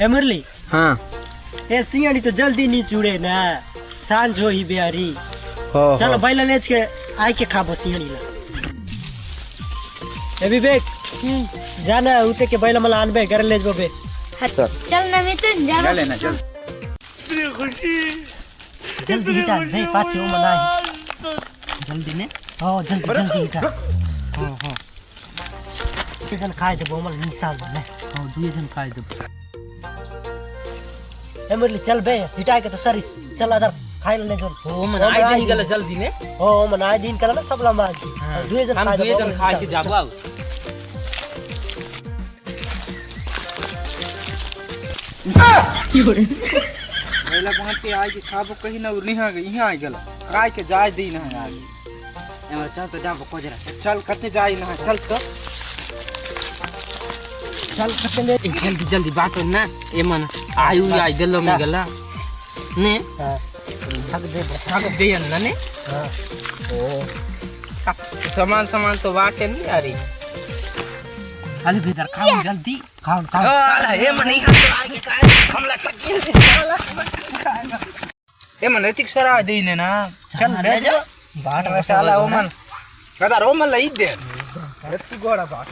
ए मुरली हाँ ए सियाणी तो जल्दी नहीं चुड़े ना सांझ हो ही बिहारी चलो बैला लेच के आई के खाबो सियाणी ला ए विवेक जाना उते के बैला मला आनबे घर लेज बे चल ना मित्र जा लेना चल जल्दी हिटा भाई पाछे ओ मना जल्दी ने हां जल्दी जल्दी हिटा हां हां सेजन खाए दे बोमल निसाल ने हां दुए जन खाए दे ए मुरली चल बे हिटा के तो सरी चल अदर खाए ले जो ओ मन आई दिन गला जल्दी ने ओ मन आई दिन कला सब ला मार दुए जन हम दुए जन खा के जाबो आउ पहला वहां पे आई के खाबो कहीं ना निहा गई यहां आई गला खाए के जाय दी ना आगे एमर चल तो जाबो कोजरा चल कते जाई ना चल तो चल कते ले जल्दी जल्दी बात ना ए मन आयु आई गलो में गला ने हां थक दे ना ने हां ओ सामान सामान तो वाटे नहीं आ रही खाली भीतर खाओ जल्दी खाओ खाओ साला ए मन नहीं आगे का हमला टक साला ए मन नैतिक सरा दे ने ना चल ले जा बाट साला ओ मन कदा रो मन लई दे रत्ती गोड़ा बाट